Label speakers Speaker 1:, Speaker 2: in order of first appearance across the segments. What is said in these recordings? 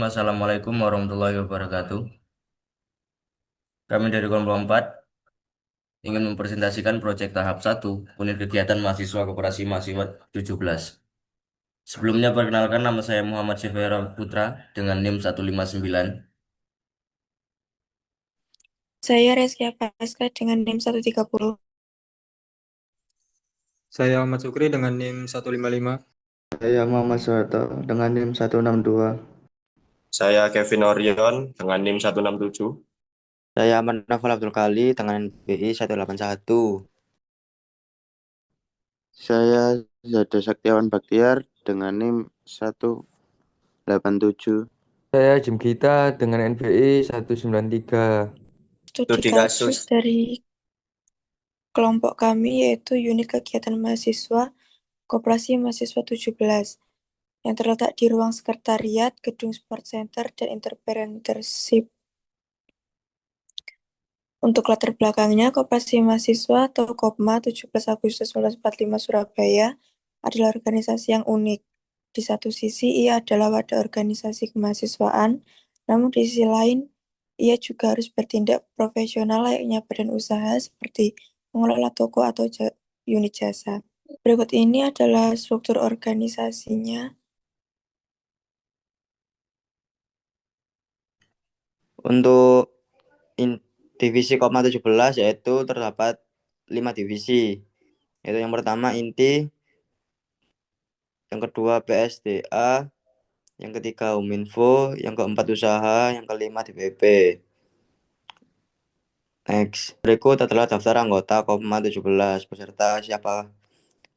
Speaker 1: Assalamualaikum warahmatullahi wabarakatuh. Kami dari kelompok 4 ingin mempresentasikan proyek tahap 1 unit kegiatan mahasiswa Koperasi Mahasiswa 17. Sebelumnya perkenalkan, nama saya Muhammad Syafira Putra dengan NIM 159.
Speaker 2: Saya Reski Apaska dengan NIM 130.
Speaker 3: Saya Ahmad Sukri dengan NIM 155.
Speaker 4: Saya Muhammad Soeharto dengan NIM 162.
Speaker 5: Saya Kevin Orion dengan NIM 167.
Speaker 6: Saya Ahmad Naufal Abdul Kali dengan NBI 181.
Speaker 4: Saya Zada Saktiawan Baktiar dengan NIM 187.
Speaker 7: Saya Jim Gita dengan NBI 193.
Speaker 2: Studi kasus dari kelompok kami yaitu unit kegiatan mahasiswa Koperasi Mahasiswa 17 yang terletak di ruang sekretariat, gedung sport center, dan entrepreneurship. Untuk latar belakangnya, Koperasi Mahasiswa atau Kopma 17 Agustus 1945 Surabaya adalah organisasi yang unik. Di satu sisi, ia adalah wadah organisasi kemahasiswaan, namun di sisi lain, ia juga harus bertindak profesional layaknya badan usaha seperti mengelola toko atau unit jasa. Berikut ini adalah struktur organisasinya.
Speaker 6: Untuk divisi Kopma 17 yaitu terdapat 5 divisi. Yaitu yang pertama inti, yang kedua PSDA, yang ketiga Uminfo, yang keempat usaha, yang kelima DPP. Next. Berikut adalah daftar anggota Kopma 17 beserta siapa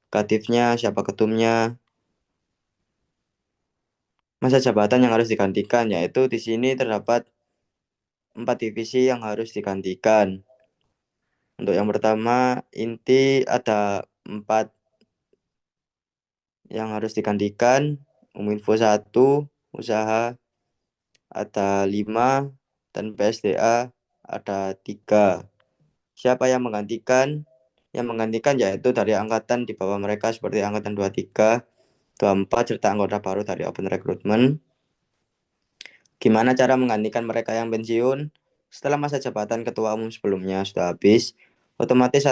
Speaker 6: kadifnya, siapa ketumnya. Masa jabatan yang harus digantikan yaitu di sini terdapat 4 divisi yang harus digantikan. Untuk yang pertama, inti ada 4 yang harus digantikan, Uminfo 1, usaha ada 5, dan PSDA ada 3. Siapa yang menggantikan? Yang menggantikan yaitu dari angkatan di bawah mereka seperti angkatan 23, 24, serta anggota baru dari Open Recruitment. Gimana cara menggantikan mereka yang pensiun? Setelah masa jabatan ketua umum sebelumnya sudah habis, otomatis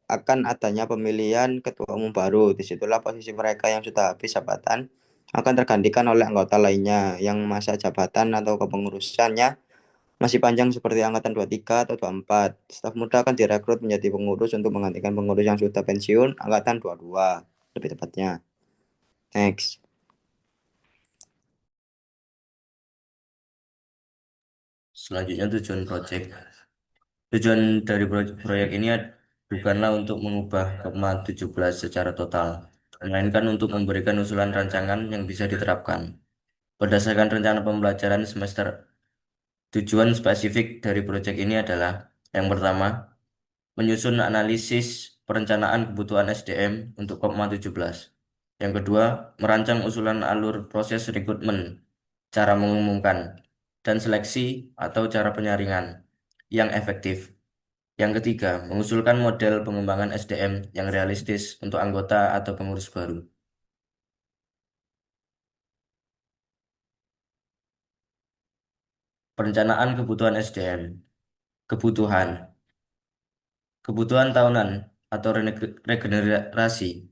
Speaker 6: akan adanya pemilihan ketua umum baru. Disitulah posisi mereka yang sudah habis jabatan akan tergantikan oleh anggota lainnya yang masa jabatan atau kepengurusannya masih panjang seperti angkatan 23 atau 24. Staf muda akan direkrut menjadi pengurus untuk menggantikan pengurus yang sudah pensiun angkatan 22 lebih tepatnya. Next.
Speaker 1: Selanjutnya tujuan proyek. Tujuan dari proyek ini bukanlah untuk mengubah Kopma 17 secara total, melainkan untuk memberikan usulan rancangan yang bisa diterapkan. Berdasarkan rencana pembelajaran semester, tujuan spesifik dari proyek ini adalah yang pertama, menyusun analisis perencanaan kebutuhan SDM untuk Kopma 17. Yang kedua, merancang usulan alur proses rekrutmen, cara mengumumkan, dan seleksi atau cara penyaringan yang efektif. Yang ketiga, mengusulkan model pengembangan SDM yang realistis untuk anggota atau pengurus baru. Perencanaan kebutuhan SDM. Kebutuhan. Kebutuhan tahunan atau regenerasi.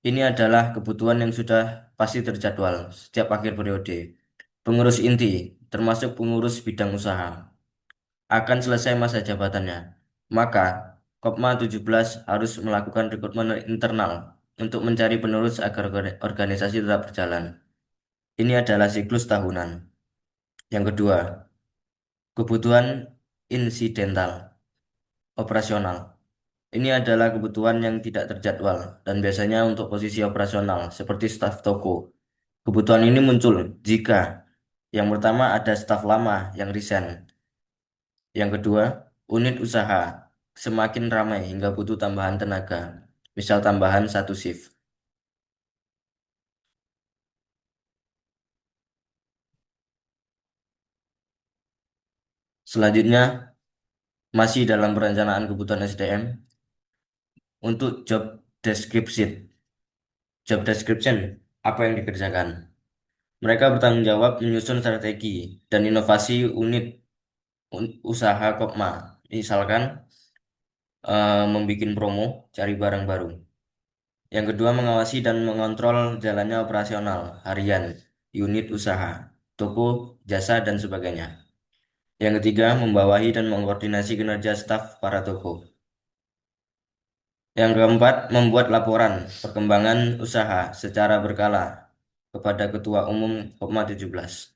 Speaker 1: Ini adalah kebutuhan yang sudah pasti terjadwal setiap akhir periode. Pengurus inti, termasuk pengurus bidang usaha, akan selesai masa jabatannya. Maka, Kopma 17 harus melakukan rekrutmen internal untuk mencari penerus agar organisasi tetap berjalan. Ini adalah siklus tahunan. Yang kedua, kebutuhan insidental, operasional. Ini adalah kebutuhan yang tidak terjadwal dan biasanya untuk posisi operasional seperti staf toko. Kebutuhan ini muncul jika yang pertama ada staf lama yang resign. Yang kedua, unit usaha semakin ramai hingga butuh tambahan tenaga, misal tambahan satu shift. Selanjutnya, masih dalam perencanaan kebutuhan SDM untuk job description. Job description, apa yang dikerjakan? Mereka bertanggung jawab menyusun strategi dan inovasi unit usaha Kopma. Misalkan membuat promo, cari barang baru. Yang kedua, mengawasi dan mengontrol jalannya operasional harian, unit usaha, toko, jasa, dan sebagainya. Yang ketiga, membawahi dan mengkoordinasi kinerja staf para toko. Yang keempat, membuat laporan perkembangan usaha secara berkala kepada Ketua Umum Kopma 17.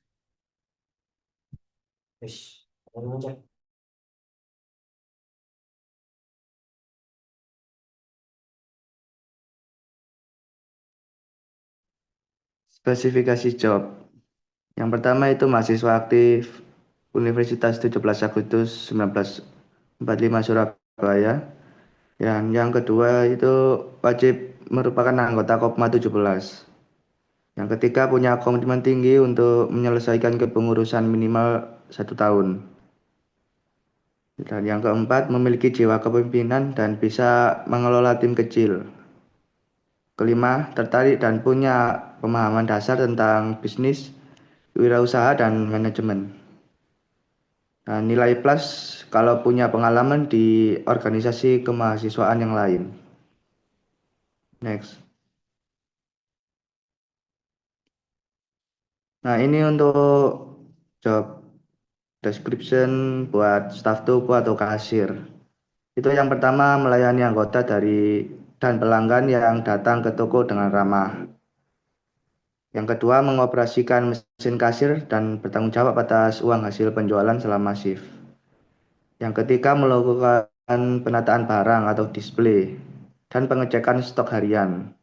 Speaker 8: Spesifikasi job. Yang pertama itu mahasiswa aktif Universitas 17 Agustus 1945 Surabaya. Yang kedua itu wajib merupakan anggota Kopma 17. Yang ketiga punya komitmen tinggi untuk menyelesaikan kepengurusan minimal 1 tahun. Dan yang keempat memiliki jiwa kepemimpinan dan bisa mengelola tim kecil. Kelima, tertarik dan punya pemahaman dasar tentang bisnis, wirausaha, dan manajemen. Nah, nilai plus kalau punya pengalaman di organisasi kemahasiswaan yang lain. Next. Nah, ini untuk job description buat staff toko atau kasir. Itu yang pertama, melayani anggota dan pelanggan yang datang ke toko dengan ramah. Yang kedua, mengoperasikan mesin kasir dan bertanggung jawab atas uang hasil penjualan selama shift. Yang ketiga, melakukan penataan barang atau display dan pengecekan stok harian.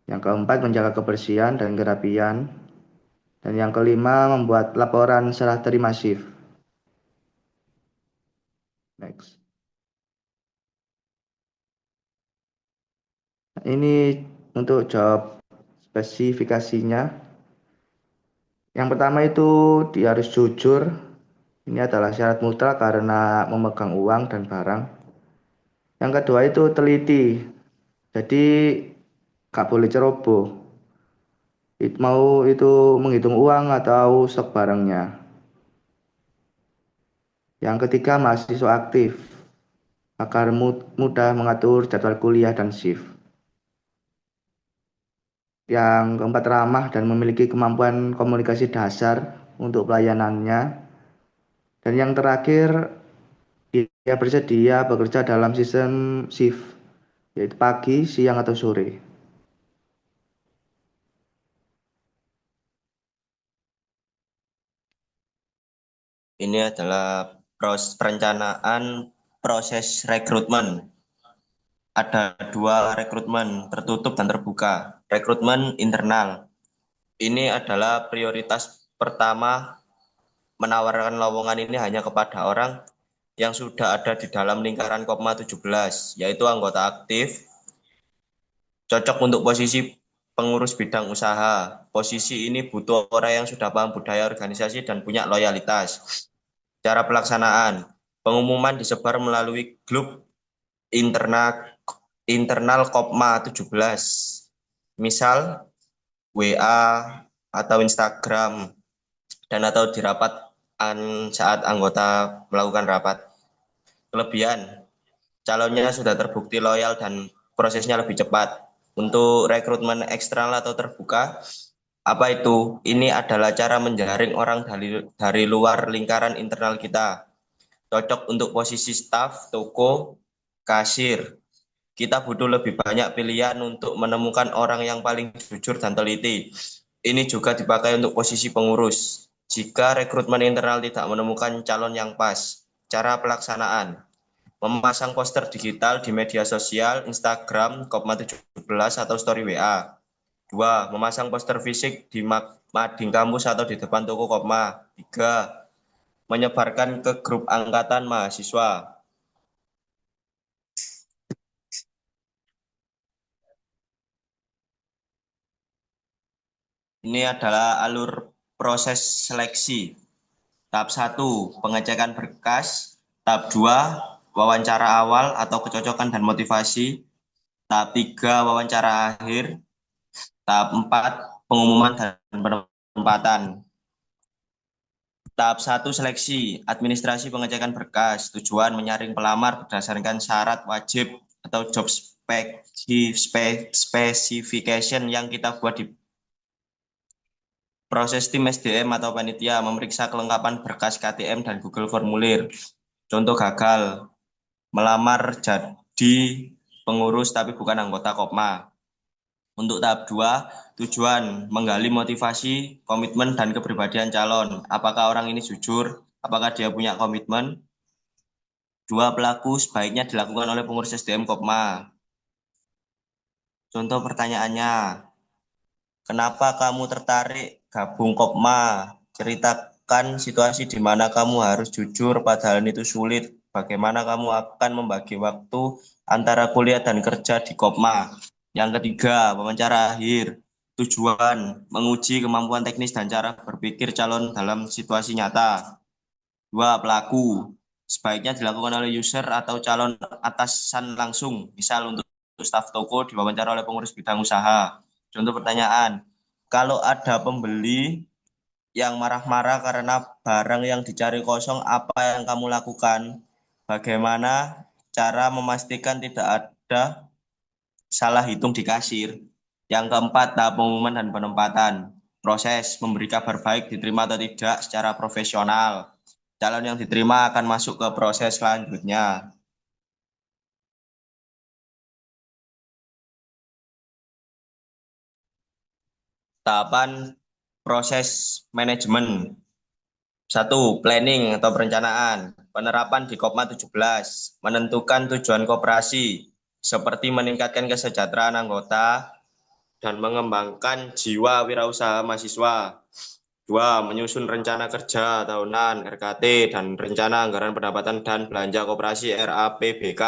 Speaker 8: Yang keempat, menjaga kebersihan dan kerapian. Dan yang kelima, membuat laporan serah terima shift. Next. Ini untuk job spesifikasinya. Yang pertama itu dia harus jujur. Ini adalah syarat mutlak karena memegang uang dan barang. Yang kedua itu teliti. Jadi gak boleh ceroboh. Mau itu menghitung uang atau stok barangnya. Yang ketiga mahasiswa aktif agar mudah mengatur jadwal kuliah dan shift. Yang keempat ramah dan memiliki kemampuan komunikasi dasar untuk pelayanannya. Dan yang terakhir dia bersedia bekerja dalam sistem shift, yaitu pagi, siang, atau sore.
Speaker 5: Ini adalah perencanaan proses rekrutmen. Ada 2 rekrutmen, tertutup dan terbuka. Rekrutmen internal. Ini adalah prioritas pertama, menawarkan lowongan ini hanya kepada orang yang sudah ada di dalam lingkaran Kopma 17, yaitu anggota aktif, cocok untuk posisi pengurus bidang usaha. Posisi ini butuh orang yang sudah paham budaya organisasi dan punya loyalitas. Cara pelaksanaan, pengumuman disebar melalui grup internal Kopma 17, misal WA atau Instagram, dan atau di rapat saat anggota melakukan rapat. Kelebihan, calonnya sudah terbukti loyal dan prosesnya lebih cepat. Untuk rekrutmen eksternal atau terbuka, apa itu? Ini adalah cara menjaring orang dari luar lingkaran internal kita. Cocok untuk posisi staf, toko, kasir. Kita butuh lebih banyak pilihan untuk menemukan orang yang paling jujur dan teliti. Ini juga dipakai untuk posisi pengurus. Jika rekrutmen internal tidak menemukan calon yang pas, cara pelaksanaan. Memasang poster digital di media sosial, Instagram, Kopma 17 atau story WA. 2. Memasang poster fisik di mading kampus atau di depan toko Kopma. 3. Menyebarkan ke grup angkatan mahasiswa. Ini adalah alur proses seleksi. Tahap 1, pengecekan berkas. Tahap 2, wawancara awal atau kecocokan dan motivasi. Tahap 3, wawancara akhir. Tahap 4, pengumuman dan penempatan. Tahap 1 seleksi, administrasi pengecekan berkas, tujuan menyaring pelamar berdasarkan syarat wajib atau job specification yang kita buat di proses tim SDM atau panitia memeriksa kelengkapan berkas KTM dan Google Formulir. Contoh gagal, melamar jadi pengurus tapi bukan anggota Kopma. Untuk tahap 2, tujuan menggali motivasi, komitmen, dan kepribadian calon. Apakah orang ini jujur? Apakah dia punya komitmen? 2, pelaku sebaiknya dilakukan oleh pengurus SDM Kopma. Contoh pertanyaannya, kenapa kamu tertarik gabung Kopma? Ceritakan situasi di mana kamu harus jujur padahal itu sulit. Bagaimana kamu akan membagi waktu antara kuliah dan kerja di Kopma? Yang ketiga, wawancara akhir. Tujuan, menguji kemampuan teknis dan cara berpikir calon dalam situasi nyata. 2, pelaku. Sebaiknya dilakukan oleh user atau calon atasan langsung. Misal untuk staf toko diwawancara oleh pengurus bidang usaha. Contoh pertanyaan, kalau ada pembeli yang marah-marah karena barang yang dicari kosong, apa yang kamu lakukan? Bagaimana cara memastikan tidak ada salah hitung di kasir? Yang keempat, tahap pengumuman dan penempatan. Proses memberi kabar baik diterima atau tidak secara profesional. Calon yang diterima akan masuk ke proses selanjutnya. Tahapan proses manajemen. 1. Planning atau perencanaan. Penerapan di Kopma 17. Menentukan tujuan koperasi, seperti meningkatkan kesejahteraan anggota dan mengembangkan jiwa wirausaha mahasiswa. 2. Menyusun rencana kerja tahunan RKT dan rencana anggaran pendapatan dan belanja koperasi RAPBK.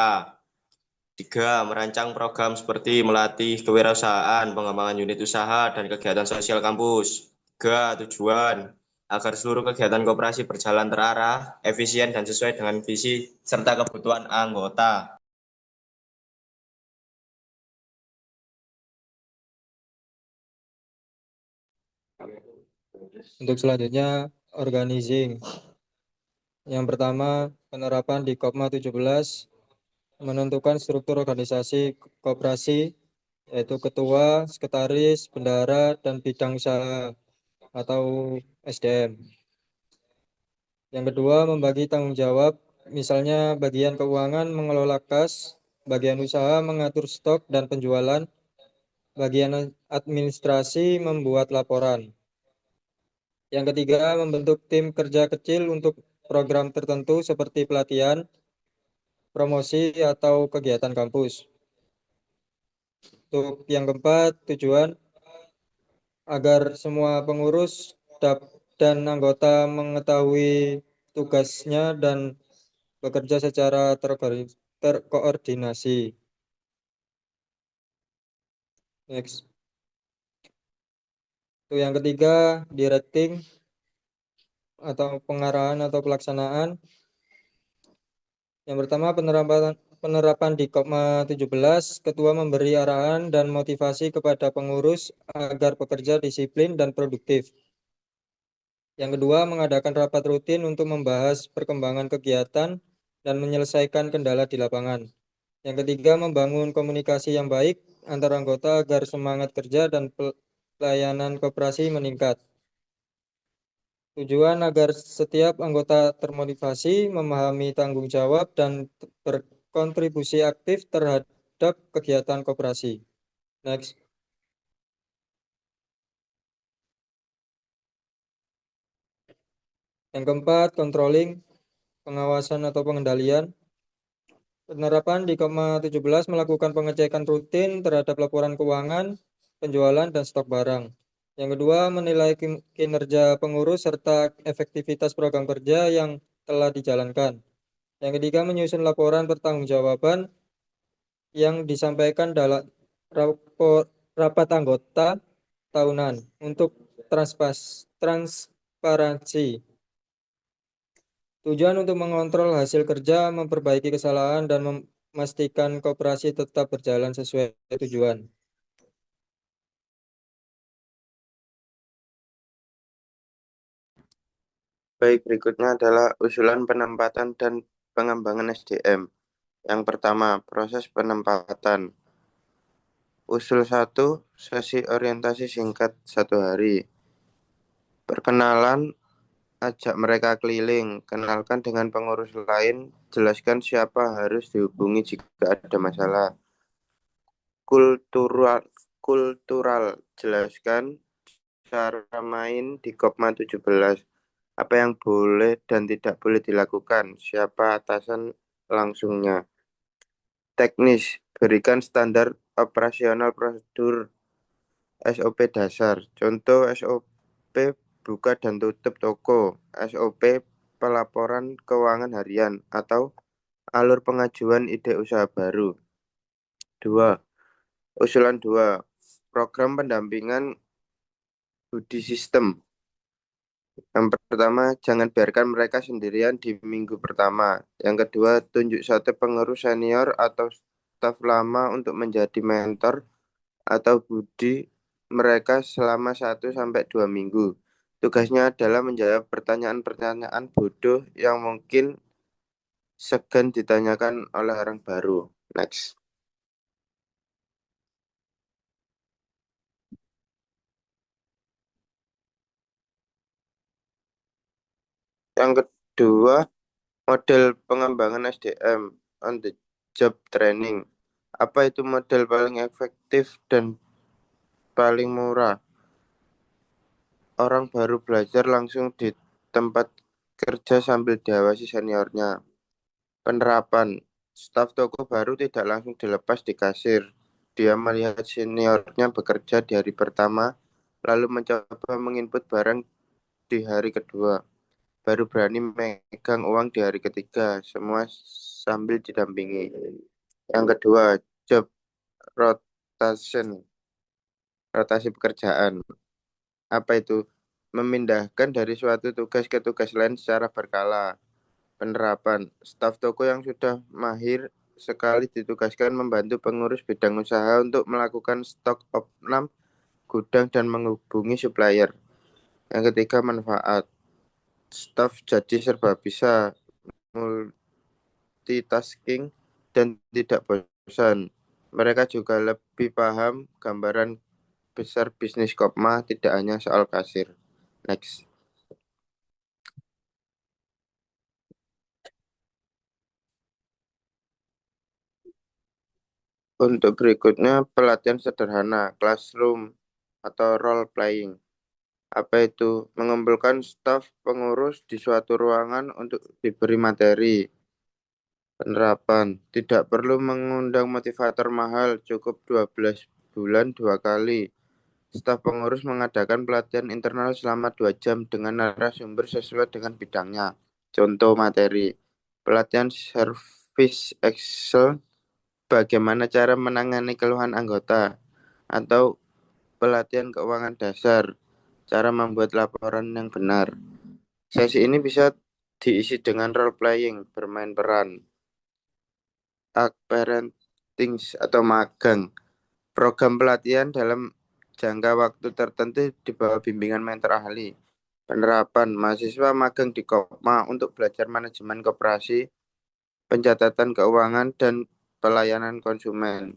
Speaker 5: 3. Merancang program seperti melatih kewirausahaan, pengembangan unit usaha, dan kegiatan sosial kampus. 3. Tujuan agar seluruh kegiatan koperasi berjalan terarah, efisien, dan sesuai dengan visi serta kebutuhan anggota.
Speaker 3: Untuk selanjutnya, organizing. Yang pertama, penerapan di Kopma 17, menentukan struktur organisasi koperasi, yaitu ketua, sekretaris, bendahara, dan bidang usaha atau SDM. Yang kedua, membagi tanggung jawab, misalnya bagian keuangan mengelola kas, bagian usaha mengatur stok dan penjualan, bagian administrasi membuat laporan. Yang ketiga, membentuk tim kerja kecil untuk program tertentu seperti pelatihan, promosi, atau kegiatan kampus. Untuk yang keempat, tujuan agar semua pengurus dan anggota mengetahui tugasnya dan bekerja secara terkoordinasi. Next. Untuk yang ketiga, directing atau pengarahan atau pelaksanaan. Yang pertama, penerapan di Kopma 17, ketua memberi arahan dan motivasi kepada pengurus agar bekerja disiplin dan produktif. Yang kedua, mengadakan rapat rutin untuk membahas perkembangan kegiatan dan menyelesaikan kendala di lapangan. Yang ketiga, membangun komunikasi yang baik antar anggota agar semangat kerja dan pelayanan koperasi meningkat. Tujuan agar setiap anggota termotivasi, memahami tanggung jawab, dan berkontribusi aktif terhadap kegiatan koperasi. Next. Yang keempat, controlling, pengawasan atau pengendalian. Penerapan di Kopma 17 melakukan pengecekan rutin terhadap laporan keuangan, penjualan, dan stok barang. Yang kedua, menilai kinerja pengurus serta efektivitas program kerja yang telah dijalankan. Yang ketiga, menyusun laporan pertanggungjawaban yang disampaikan dalam rapat anggota tahunan untuk transparansi. Tujuan untuk mengontrol hasil kerja, memperbaiki kesalahan, dan memastikan koperasi tetap berjalan sesuai tujuan.
Speaker 4: Baik, berikutnya adalah usulan penempatan dan pengembangan SDM. Yang pertama, proses penempatan. Usul 1, sesi orientasi singkat 1 hari. Perkenalan, ajak mereka keliling, kenalkan dengan pengurus lain, jelaskan siapa harus dihubungi jika ada masalah. Kultural, jelaskan cara main di Kopma 17. Apa yang boleh dan tidak boleh dilakukan, siapa atasan langsungnya. Teknis, berikan standar operasional prosedur SOP dasar. Contoh SOP buka dan tutup toko, SOP pelaporan keuangan harian, atau alur pengajuan ide usaha baru. 2. Usulan 2. Program pendampingan Budi System. Yang pertama, jangan biarkan mereka sendirian di minggu pertama. Yang kedua, tunjuk satu pengurus senior atau staf lama untuk menjadi mentor atau budi mereka selama 1 sampai 2 minggu. Tugasnya adalah menjawab pertanyaan-pertanyaan bodoh yang mungkin segan ditanyakan oleh orang baru. Next. Yang kedua, model pengembangan SDM on the job training. Apa itu model paling efektif dan paling murah? Orang baru belajar langsung di tempat kerja sambil diawasi seniornya. Penerapan, staf toko baru tidak langsung dilepas di kasir. Dia melihat seniornya bekerja di hari pertama, lalu mencoba menginput barang di hari kedua. Baru berani megang uang di hari ketiga, semua sambil didampingi. Yang kedua, job rotation, rotasi pekerjaan. Apa itu? Memindahkan dari suatu tugas ke tugas lain secara berkala. Penerapan, staf toko yang sudah mahir sekali ditugaskan membantu pengurus bidang usaha untuk melakukan stok opnam gudang dan menghubungi supplier. Yang ketiga, manfaat. Staf jadi serba bisa, multitasking, dan tidak bosan. Mereka juga lebih paham gambaran besar bisnis Kopma, tidak hanya soal kasir. Next. Untuk berikutnya, pelatihan sederhana, classroom atau role playing. Apa itu? Mengumpulkan staf pengurus di suatu ruangan untuk diberi materi. Penerapan, tidak perlu mengundang motivator mahal, cukup 12 bulan 2 kali. Staf pengurus mengadakan pelatihan internal selama 2 jam dengan narasumber sesuai dengan bidangnya. Contoh materi, pelatihan service Excel, bagaimana cara menangani keluhan anggota, atau pelatihan keuangan dasar, cara membuat laporan yang benar. Sesi ini bisa diisi dengan role playing, bermain peran, parenting atau magang. Program pelatihan dalam jangka waktu tertentu di bawah bimbingan mentor ahli. Penerapan, mahasiswa magang di Kopma untuk belajar manajemen koperasi, pencatatan keuangan, dan pelayanan konsumen.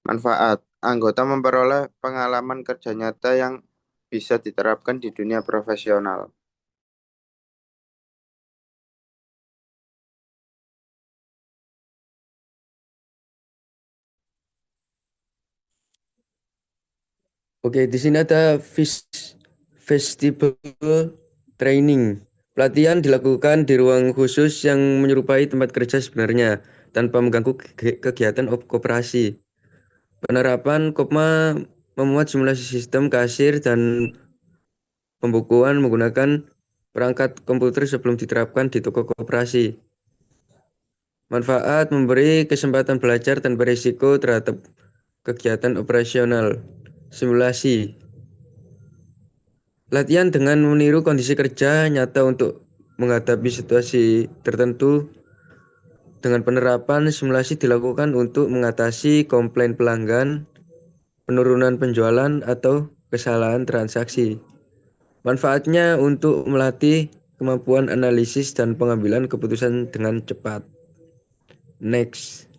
Speaker 4: Manfaat, anggota memperoleh pengalaman kerja nyata yang bisa diterapkan di dunia profesional.
Speaker 7: Oke, di sini ada festival training. Pelatihan dilakukan di ruang khusus yang menyerupai tempat kerja sebenarnya, tanpa mengganggu kegiatan koperasi. Penerapan Kopma memuat simulasi sistem kasir dan pembukuan menggunakan perangkat komputer sebelum diterapkan di toko koperasi. Manfaat memberi kesempatan belajar tanpa risiko terhadap kegiatan operasional. Simulasi. Latihan dengan meniru kondisi kerja nyata untuk menghadapi situasi tertentu. Dengan penerapan simulasi dilakukan untuk mengatasi komplain pelanggan, penurunan penjualan, atau kesalahan transaksi. Manfaatnya untuk melatih kemampuan analisis dan pengambilan keputusan dengan cepat. Next.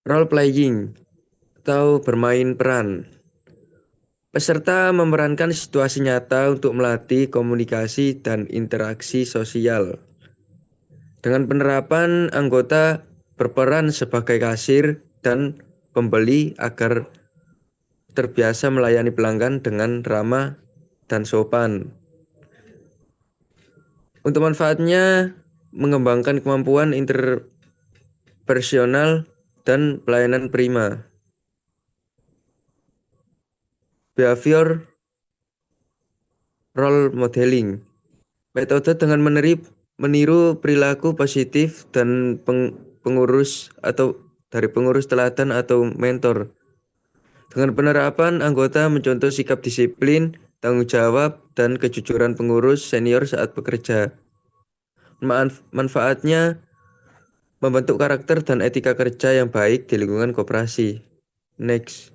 Speaker 7: Role playing atau bermain peran. Peserta memerankan situasi nyata untuk melatih komunikasi dan interaksi sosial. Dengan penerapan, anggota berperan sebagai kasir dan pembeli agar terbiasa melayani pelanggan dengan ramah dan sopan. Untuk manfaatnya, mengembangkan kemampuan interpersonal dan pelayanan prima. Behavior role modeling. Metode dengan meniru perilaku positif dan pengurus atau dari pengurus teladan atau mentor. Dengan penerapan, anggota mencontoh sikap disiplin, tanggung jawab, dan kejujuran pengurus senior saat bekerja. Manfaatnya membentuk karakter dan etika kerja yang baik di lingkungan koperasi. Next.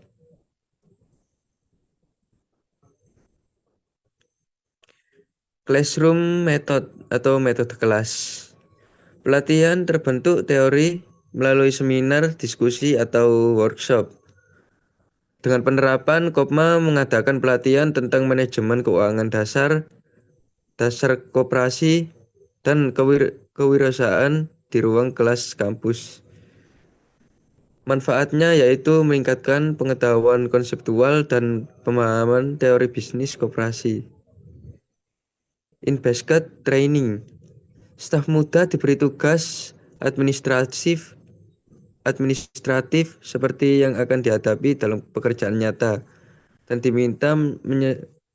Speaker 7: Classroom method atau metode kelas. Pelatihan terbentuk teori melalui seminar, diskusi, atau workshop. Dengan penerapan, Kopma mengadakan pelatihan tentang manajemen keuangan dasar koperasi, dan kewirausahaan di ruang kelas kampus. Manfaatnya yaitu meningkatkan pengetahuan konseptual dan pemahaman teori bisnis koperasi. In-basket training. Staf muda diberi tugas administratif seperti yang akan dihadapi dalam pekerjaan nyata dan diminta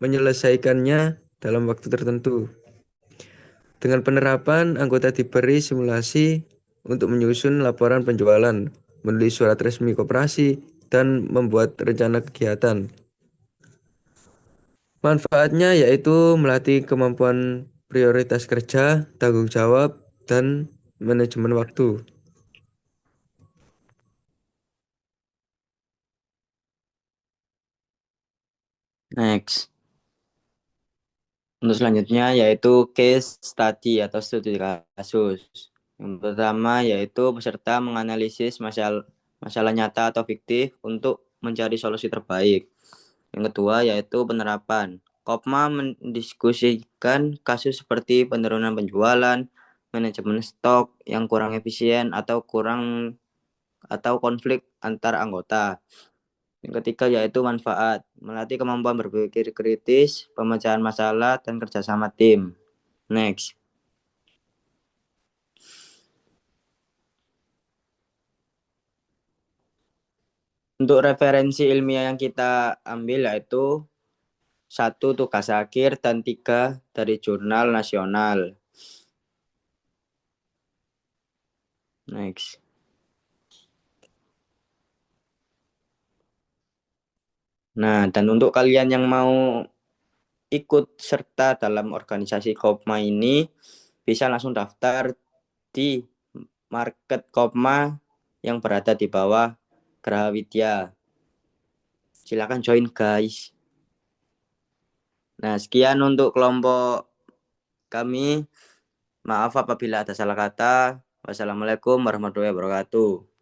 Speaker 7: menyelesaikannya dalam waktu tertentu. Dengan penerapan, anggota diberi simulasi untuk menyusun laporan penjualan, menulis surat resmi koperasi, dan membuat rencana kegiatan. Manfaatnya yaitu melatih kemampuan prioritas kerja, tanggung jawab, dan manajemen waktu.
Speaker 6: Next. Untuk selanjutnya yaitu case study atau studi kasus. Yang pertama yaitu peserta menganalisis masalah nyata atau fiktif untuk mencari solusi terbaik. Yang kedua yaitu penerapan. Kopma mendiskusikan kasus seperti penurunan penjualan, manajemen stok yang kurang efisien atau konflik antar anggota. Yang ketiga yaitu manfaat, melatih kemampuan berpikir kritis, pemecahan masalah, dan kerjasama tim. Next. Untuk referensi ilmiah yang kita ambil yaitu 1 tugas akhir dan 3 dari jurnal nasional. Next. Nah, dan untuk kalian yang mau ikut serta dalam organisasi Kopma ini, bisa langsung daftar di market Kopma yang berada di bawah Graha Widya. Silakan join guys. Nah, sekian untuk kelompok kami. Maaf apabila ada salah kata. Wassalamualaikum warahmatullahi wabarakatuh.